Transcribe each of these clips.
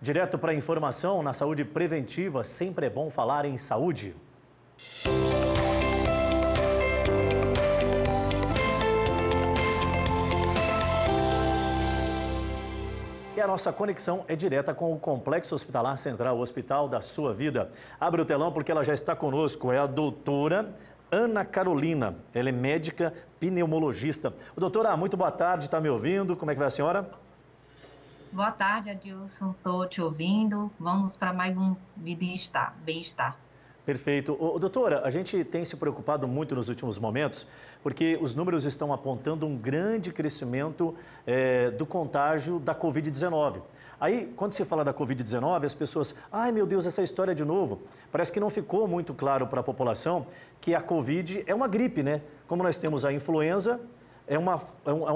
Direto para a informação, na saúde preventiva, sempre é bom falar em saúde. E a nossa conexão é direta com o Complexo Hospitalar Central, o Hospital da Sua Vida. Abre o telão porque ela já está conosco, é a doutora Ana Carolina. Ela é médica pneumologista. Doutora, muito boa tarde, está me ouvindo? Como é que vai a senhora? Boa tarde, Adilson. Estou te ouvindo. Vamos para mais um Bem-Estar. Perfeito. Doutora, a gente tem se preocupado muito nos últimos momentos porque os números estão apontando um grande crescimento do contágio da Covid-19. Aí, quando se fala da Covid-19, as pessoas, ai meu Deus, essa história de novo. Parece que não ficou muito claro para a população que a Covid é uma gripe, né? Como nós temos a influenza, é uma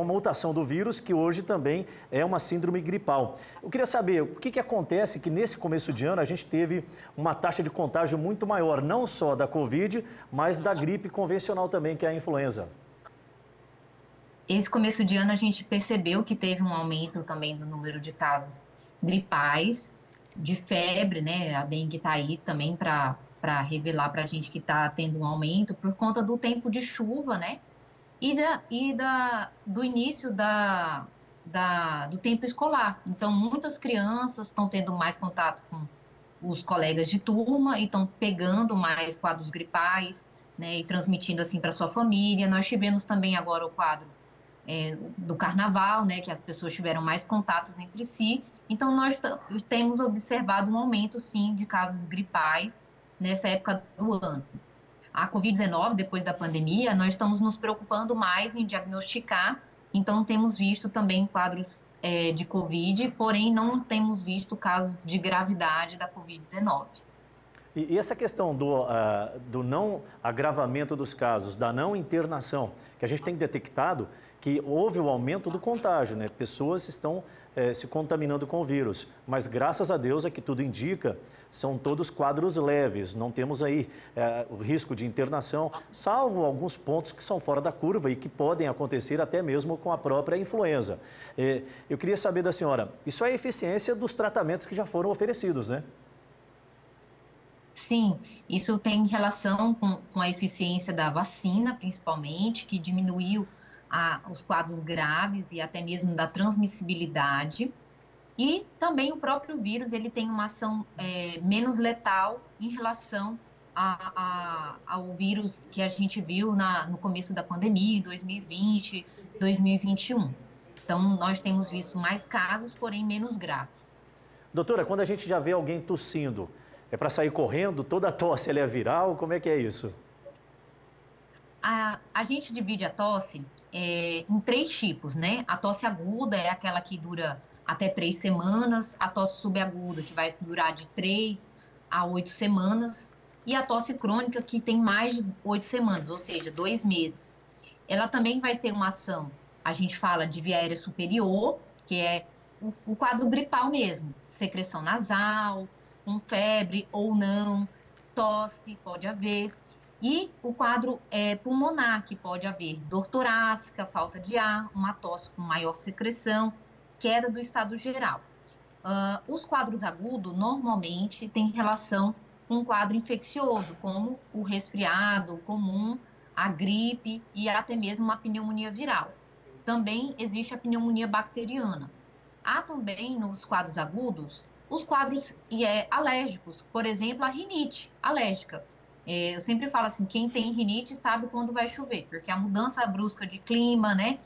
mutação do vírus que hoje também é uma síndrome gripal. Eu queria saber o que acontece que nesse começo de ano a gente teve uma taxa de contágio muito maior, não só da Covid, mas da gripe convencional também, que é a influenza. Esse começo de ano a gente percebeu que teve um aumento também do número de casos gripais, de febre, né? A dengue está aí também para revelar para a gente que está tendo um aumento por conta do tempo de chuva, né? Do início do tempo escolar. Então, muitas crianças estão tendo mais contato com os colegas de turma e estão pegando mais quadros gripais, né, e transmitindo assim para sua família. Nós tivemos também agora o quadro do carnaval, né, que as pessoas tiveram mais contatos entre si. Então, nós temos observado um aumento, sim, de casos gripais nessa época do ano. A Covid-19, depois da pandemia, nós estamos nos preocupando mais em diagnosticar, então temos visto também quadros de Covid, porém não temos visto casos de gravidade da Covid-19. E essa questão do não agravamento dos casos, da não internação, que a gente tem detectado que houve o aumento do contágio, né? Pessoas estão se contaminando com o vírus, mas graças a Deus é que tudo indica, são todos quadros leves, não temos aí o risco de internação, salvo alguns pontos que são fora da curva e que podem acontecer até mesmo com a própria influenza. Eu queria saber da senhora, isso é a eficiência dos tratamentos que já foram oferecidos, né? Sim, isso tem relação com a eficiência da vacina, principalmente, que diminuiu os quadros graves e até mesmo da transmissibilidade. E também o próprio vírus, ele tem uma ação menos letal em relação ao vírus que a gente viu no começo da pandemia, em 2020, 2021. Então, nós temos visto mais casos, porém menos graves. Doutora, quando a gente já vê alguém tossindo, é para sair correndo? Toda tosse ela é viral? Como é que é isso? A gente divide a tosse em 3 tipos, né? A tosse aguda é aquela que dura até 3 semanas, a tosse subaguda, que vai durar de 3 a 8 semanas, e a tosse crônica, que tem mais de 8 semanas, ou seja, 2 meses. Ela também vai ter uma ação, a gente fala de via aérea superior, que é o quadro gripal mesmo, secreção nasal, com febre ou não, tosse, pode haver. E o quadro pulmonar, que pode haver dor torácica, falta de ar, uma tosse com maior secreção, queda do estado geral. Os quadros agudos, normalmente, têm relação com um quadro infeccioso, como o resfriado comum, a gripe e até mesmo uma pneumonia viral. Também existe a pneumonia bacteriana. Há também, nos quadros agudos, os quadros alérgicos, por exemplo, a rinite alérgica. Eu sempre falo assim, quem tem rinite sabe quando vai chover, porque a mudança brusca de clima, né,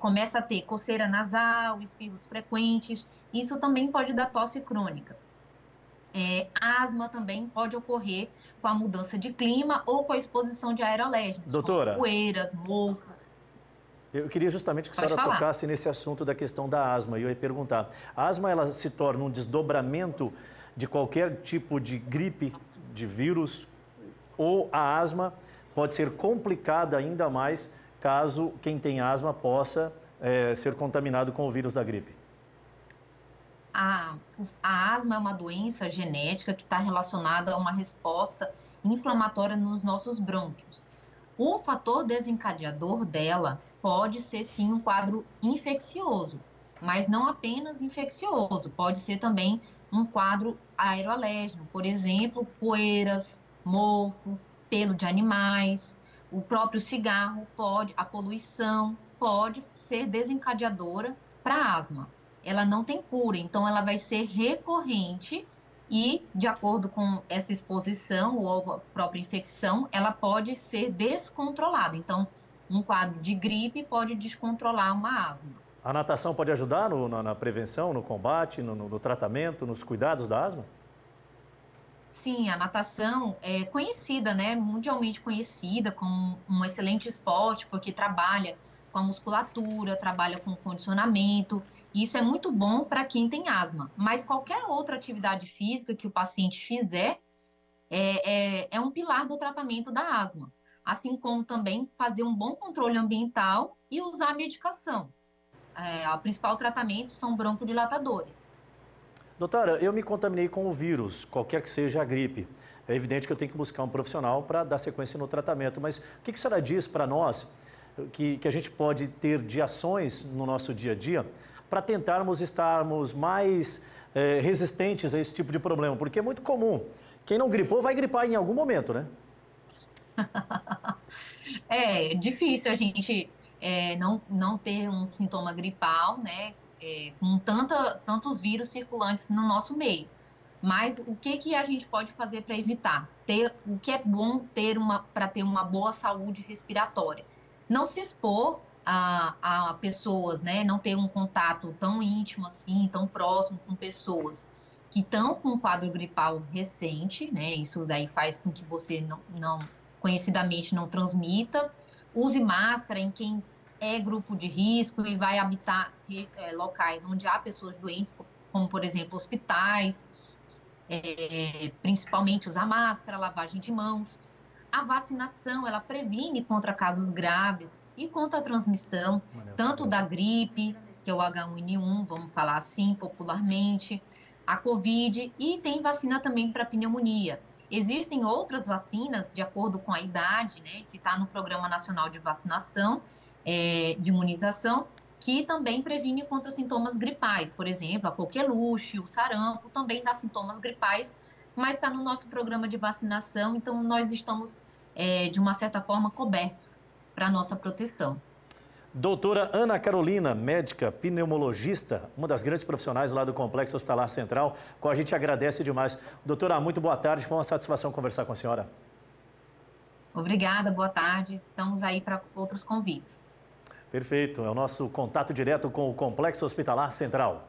começa a ter coceira nasal, espirros frequentes, isso também pode dar tosse crônica. Asma também pode ocorrer com a mudança de clima ou com a exposição de aeroalérgenos, como Doutora, poeiras, mofo. eu queria justamente que a senhora tocasse nesse assunto da questão da asma. E eu ia perguntar, a asma ela se torna um desdobramento de qualquer tipo de gripe, de vírus, ou a asma pode ser complicada ainda mais caso quem tem asma possa ser contaminado com o vírus da gripe? A asma é uma doença genética que está relacionada a uma resposta inflamatória nos nossos brônquios. O fator desencadeador dela pode ser sim um quadro infeccioso, mas não apenas infeccioso, pode ser também um quadro aeroalérgeno, por exemplo, poeiras, mofo, pelo de animais, o próprio cigarro pode, a poluição pode ser desencadeadora para asma. Ela não tem cura, então ela vai ser recorrente e, de acordo com essa exposição ou a própria infecção, ela pode ser descontrolada. Então, um quadro de gripe pode descontrolar uma asma. A natação pode ajudar na prevenção, no combate, no tratamento, nos cuidados da asma? Sim, a natação é conhecida, né, mundialmente conhecida como um excelente esporte, porque trabalha com a musculatura, trabalha com o condicionamento. E isso é muito bom para quem tem asma. Mas qualquer outra atividade física que o paciente fizer é um pilar do tratamento da asma. Assim como também fazer um bom controle ambiental e usar a medicação. O principal tratamento são broncodilatadores. Doutora, eu me contaminei com o vírus, qualquer que seja a gripe. É evidente que eu tenho que buscar um profissional para dar sequência no tratamento, mas o que a senhora diz para nós que a gente pode ter de ações no nosso dia a dia para tentarmos estarmos mais resistentes a esse tipo de problema? Porque é muito comum. Quem não gripou vai gripar em algum momento, né? É difícil a gente não ter um sintoma gripal, né? Com tantos vírus circulantes no nosso meio. Mas o que a gente pode fazer para evitar? O que é bom para ter uma boa saúde respiratória? Não se expor a pessoas, né? Não ter um contato tão íntimo assim, tão próximo com pessoas que estão com um quadro gripal recente, né? Isso daí faz com que você conhecidamente não transmita. Use máscara em quem é grupo de risco e vai habitar locais onde há pessoas doentes, como, por exemplo, hospitais, principalmente usar máscara, lavagem de mãos. A vacinação, ela previne contra casos graves e contra a transmissão, tanto da gripe, que é o H1N1, vamos falar assim popularmente, a Covid, e tem vacina também para pneumonia. Existem outras vacinas, de acordo com a idade, né, que está no Programa Nacional de Vacinação, de imunização, que também previne contra sintomas gripais. Por exemplo, a coqueluche, o sarampo, também dá sintomas gripais, mas está no nosso programa de vacinação, então nós estamos, de uma certa forma, cobertos para a nossa proteção. Doutora Ana Carolina, médica pneumologista, uma das grandes profissionais lá do Complexo Hospitalar Central, com a gente agradece demais. Doutora, muito boa tarde, foi uma satisfação conversar com a senhora. Obrigada, boa tarde. Estamos aí para outros convites. Perfeito, é o nosso contato direto com o Complexo Hospitalar Central.